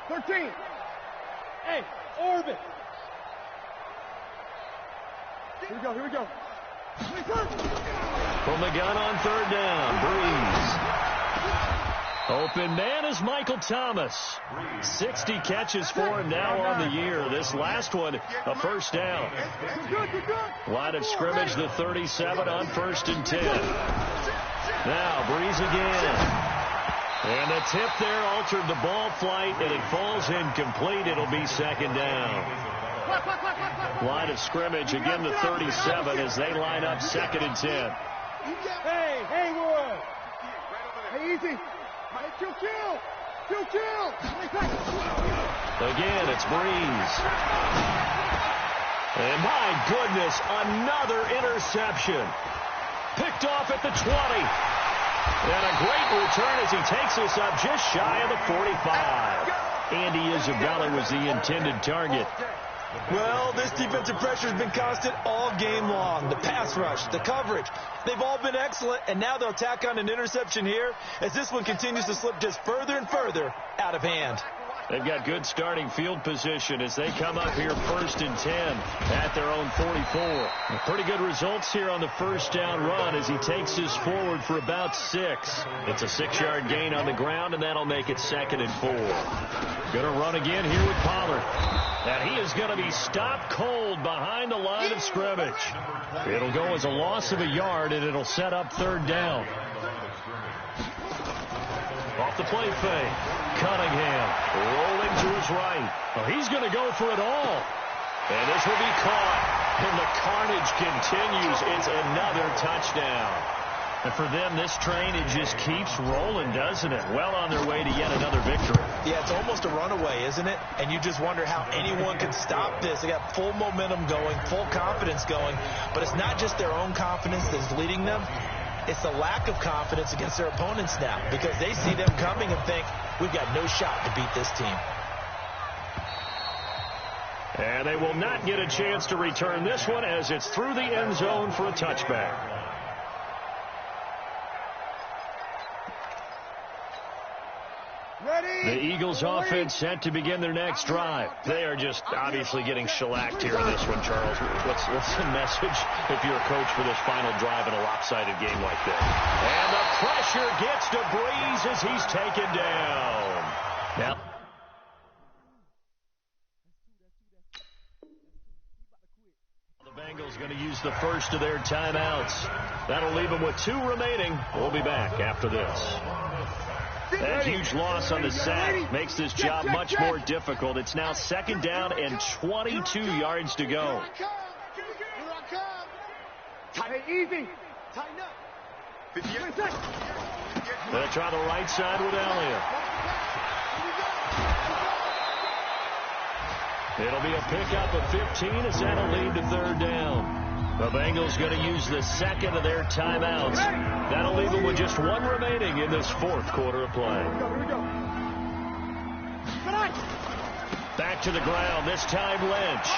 13. Hey, orbit. Here we go. From the gun on 3rd down, Breeze. Open man is Michael Thomas. 60 catches for him now on the year. This last one, a 1st down. Line of scrimmage, the 37 on 1st and 10. Now, Breeze again. And the tip there altered the ball flight, and it falls incomplete. It'll be 2nd down. Line of scrimmage, again the 37 as they line up 2nd and 10. Hey, Haywood. Hey, easy. Hey, kill. Again, it's Breeze. And my goodness, another interception. Picked off at the 20. And a great return as he takes us up just shy of the 45. Andy Isabella was the intended target. Well, this defensive pressure has been constant all game long. The pass rush, the coverage, they've all been excellent, and now they'll tack on an interception here as this one continues to slip just further and further out of hand. They've got good starting field position as they come up here 1st and 10 at their own 44. Pretty good results here on the first down run as he takes us forward for about 6. It's a 6-yard gain on the ground, and that'll make it 2nd and 4. Going to run again here with Pollard. And he is going to be stopped cold behind the line of scrimmage. It'll go as a loss of a yard, and it'll set up 3rd down. Off the play fake. Cunningham rolling to his right. Well, he's going to go for it all. And this will be caught. And the carnage continues. It's another touchdown. And for them, this train, it just keeps rolling, doesn't it? Well on their way to yet another victory. Yeah, it's almost a runaway, isn't it? And you just wonder how anyone could stop this. They got full momentum going, full confidence going. But it's not just their own confidence that's leading them. It's the lack of confidence against their opponents now because they see them coming and think, we've got no shot to beat this team. And they will not get a chance to return this one as it's through the end zone for a touchback. The Eagles offense set to begin their next drive. They are just obviously getting shellacked here in this one, Charles. What's the message if you're a coach for this final drive in a lopsided game like this? And the pressure gets to Breeze as he's taken down. Now, the Bengals going to use the first of their timeouts. That'll leave them with 2 remaining. We'll be back after this. That huge loss on the sack makes this job much more difficult. It's now 2nd down and 22 yards to go. Easy. Tighten up. They'll try the right side with Elliott. It'll be a pickup of 15 as that'll lead to 3rd down. The Bengals going to use the 2nd of their timeouts. That'll leave them with just 1 remaining in this 4th quarter of play. Back to the ground, this time Lynch.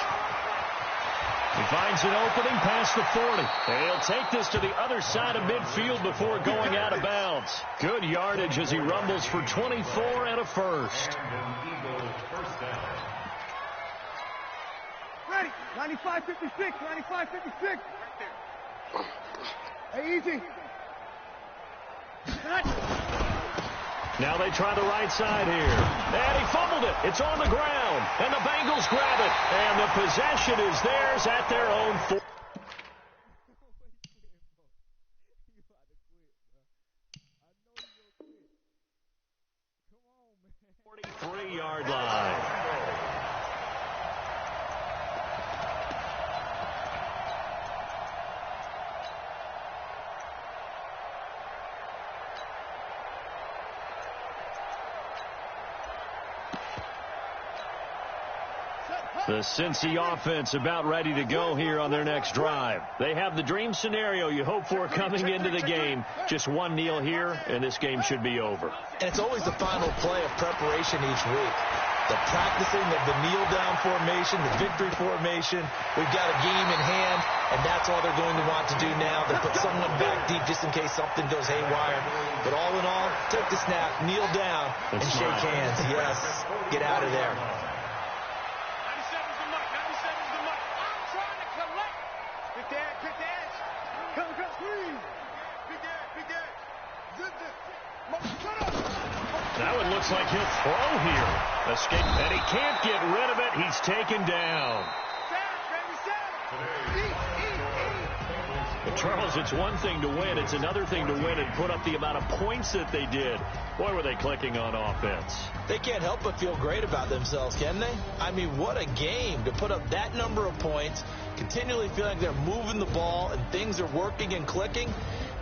He finds an opening past the 40. And he'll take this to the other side of midfield before going out of bounds. Good yardage as he rumbles for 24 and a first. Ready. 95-56. 95-56. Hey, easy. Now they try the right side here. And he fumbled it. It's on the ground. And the Bengals grab it. And the possession is theirs at their own 4. 43-yard line. The Cincy offense about ready to go here on their next drive. They have the dream scenario you hope for coming into the game. Just one kneel here, and this game should be over. And it's always the final play of preparation each week. The practicing of the kneel-down formation, the victory formation. We've got a game in hand, and that's all they're going to want to do now. They'll put someone back deep just in case something goes haywire. But all in all, take the snap, kneel down, and shake hands. Yes, get out of there. Now it looks like he'll throw here. Escape, and he can't get rid of it. He's taken down. But Charles, it's one thing to win. It's another thing to win and put up the amount of points that they did. Boy, were they clicking on offense. They can't help but feel great about themselves, can they? I mean, what a game to put up that number of points, continually feel like they're moving the ball and things are working and clicking.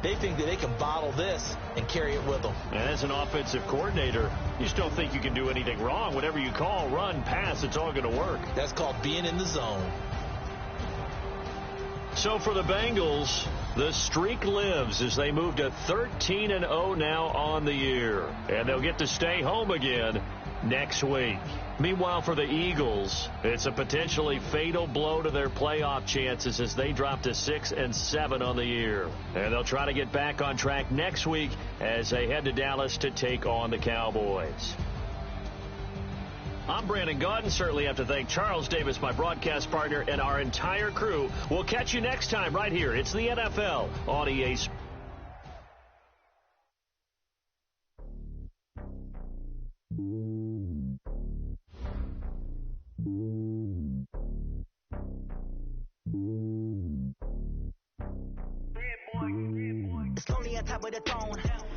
They think that they can bottle this and carry it with them. And as an offensive coordinator, you just don't think you can do anything wrong. Whatever you call, run, pass, it's all going to work. That's called being in the zone. So for the Bengals, the streak lives as they move to 13-0 now on the year. And they'll get to stay home again next week. Meanwhile, for the Eagles, it's a potentially fatal blow to their playoff chances as they drop to 6-7 on the year. And they'll try to get back on track next week as they head to Dallas to take on the Cowboys. I'm Brandon Gaudin. Certainly have to thank Charles Davis, my broadcast partner, and our entire crew. We'll catch you next time right here. It's the NFL on EA Sports. It's lonely on top of the throne.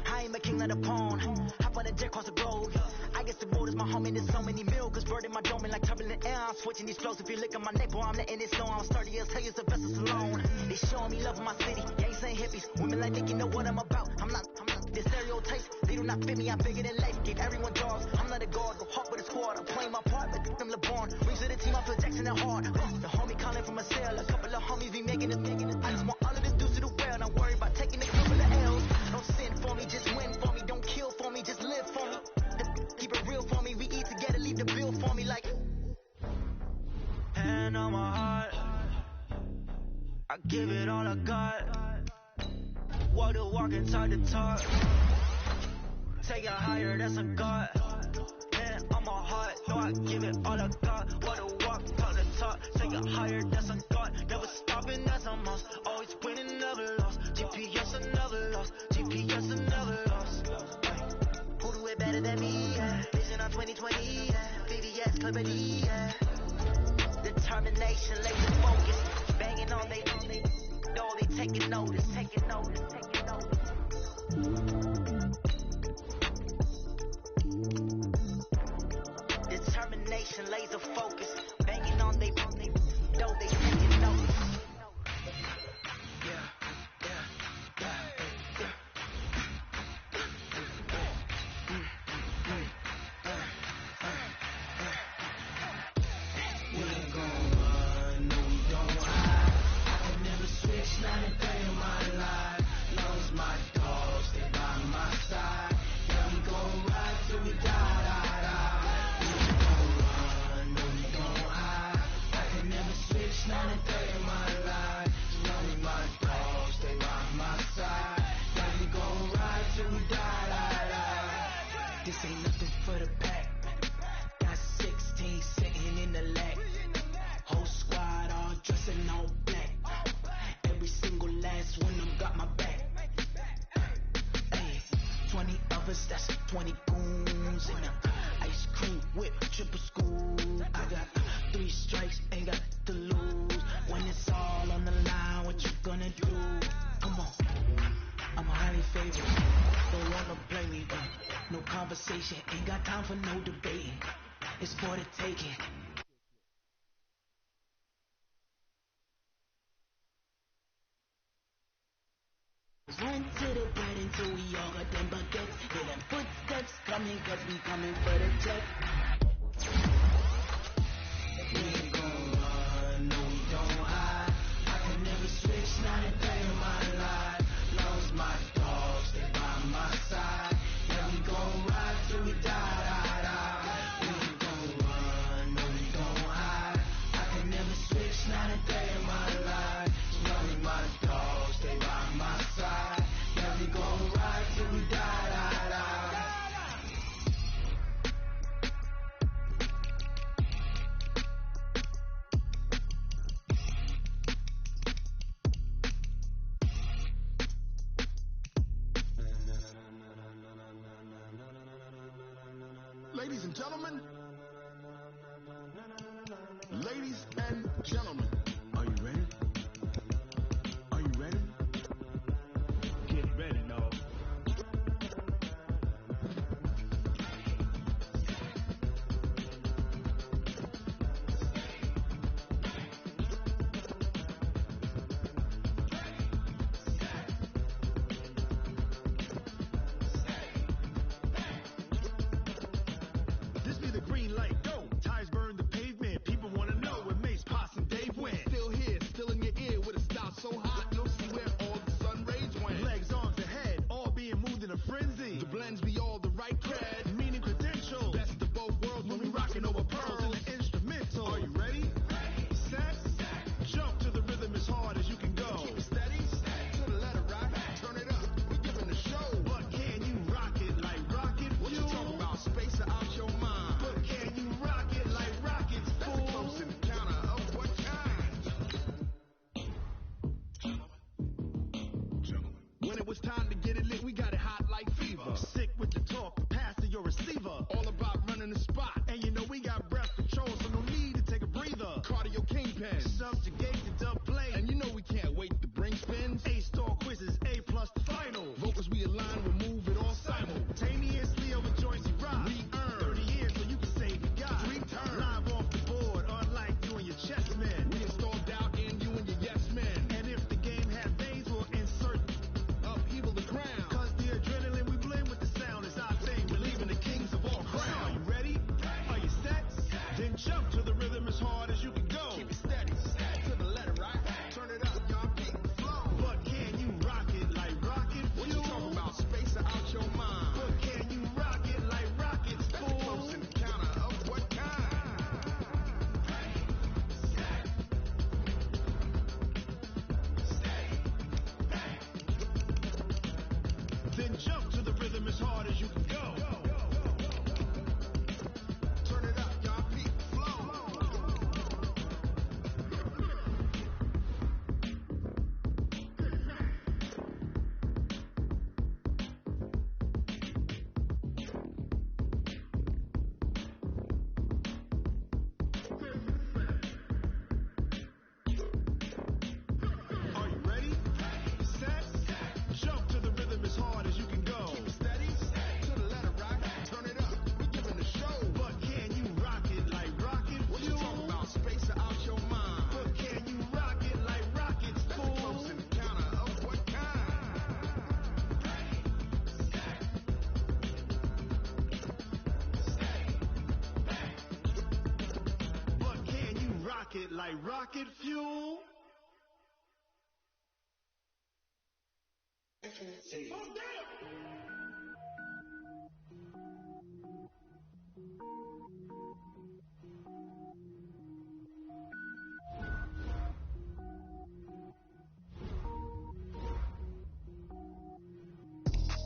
I ain't a king of the pawn. Hop on a jet across the globe. I guess the road is my home and there's so many milkers burning my dome like turbulent air. I'm switching these flows. If you look at my neck, boy, I'm letting it slow. I'm sturdy as hell, use the vessels alone. They showing me love in my city. Gangs ain't hippies. Women like think you know what I'm about. I'm not the stereotypes. They do not fit me. I'm bigger than life. Gave everyone jobs. I'm not a guard. Go hard with a squad. I'm playing my part, but I'm LeBron. Rings to the team. I feel Jackson and hard. The homie calling from a cell. A couple of homies be making it. I just want all of this dudes to the well. Not worry about taking a couple of L's. Don't sin for me, just win for me. Don't kill for me, just live for me. Keep it real for me. We eat together, leave the bill for me like. Hand on my heart, I give it all I got. Walk the walk and talk the talk. Take it higher, that's a God. Hand on my heart, no, I give it all I got. Walk the walk, talk the talk. Take it higher, that's a God. Never stopping, that's a must. Always winning, never lost. GPS, I never lost. GPS, I never lost. Who do it better than me? Yeah. Vision on 2020. Yeah. VVS, Clarity. Yeah. Determination, laser focus. Banging on they know they taking notice. Taking notice. Taking notice. Determination, laser focus. Banging on they know they taking notice. This ain't nothing for the pack. Got 16 sitting in the lag. Whole squad all dressing all black. Every single last one of them got my back. Hey, 20 of us, that's 20 goons. And ice cream whip, triple school. I got 3 strikes, ain't got to lose. When it's all on the line, what you gonna do? Come on, I'm highly favored. Don't wanna play me, but no conversation, ain't got time for no debating. It's for the taking. Run to the bread until we all got them baguettes. Hear them footsteps coming, cause we coming for the check. We ain't gon' run, no we don't hide. I can never switch, not a day in my life. Long as my dogs, they by my side. Yeah, we gon' ride till we die. We ain't gon' run, no we don't hide. I can never switch, not a day in my life. Long as my dogs, they by my side. Yeah, we gon' ride till we die. Ladies and gentlemen, ladies and gentlemen, are you ready? Are you ready? Get ready, dog. This be the green light, go. Tires burn the pavement. People wanna know when Mace, Posse, and Dave win. it's time to get it lit, we got it hot like fever. Sick with the talk, pass to your receiver. All about running the spot, and you know we got breath control, so no need to take a breather. Cardio kingpin, subjugate the dub play, and you know we can't wait to bring spins. A-star quizzes, A+ the final. Vocals we align, we'll move it all simultaneously over joints you rock. We earn 30 years so you can say you got 3 turns. Live off the board, unlike you and your chess men. We install doubt in you and your yes men. And if the game has veins, we'll insert upheaval the crown. Cause the adrenaline we blend with the sound is our thing. Relieving the kings of all crowns. Are you ready? Are you set? Then jump to the rhythm as hard as you can go. Keep it steady, to the letter, right? Turn it up, y'all beat the flow. But can you rock it like rocket fuel? What you talking about? Space out your mind. But can you rock it like rockets, fool? Close encounter of what kind? Then jump to the rhythm as hard as you can go. Turn it up, y'all beat the flow. Are you ready? Set? Jump to the rhythm as hard as you can go. Keep it steady, to the letter, right? Turn it up, we're giving the show. But can you rock it like rocket fuel? What you talking about? Space out your mind. But can you rock it like rockets, fool? That's a close encounter of what kind? But can you rock it like rocket fuel?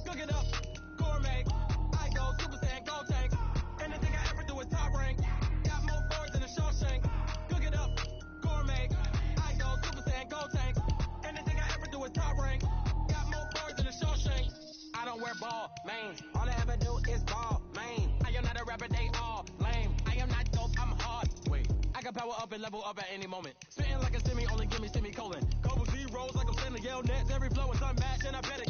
Cook it up, gourmet. I go Super Saiyan, Gold Tank. Anything I ever do is top rank. Got more boards than a Shawshank. Cook it up, gourmet. I go Super Saiyan, Gold Tank. Anything I ever do is top rank. Got more boards than a Shawshank. I don't wear ball, man. All I ever do is ball, man. I am not a rapper, they all lame. I am not dope, I'm hard. Wait, I can power up and level up at any moment. Spitting like a semi, only give me semicolon. Couple zeros like I'm sending yell nets. Every flow is unmatched, and I better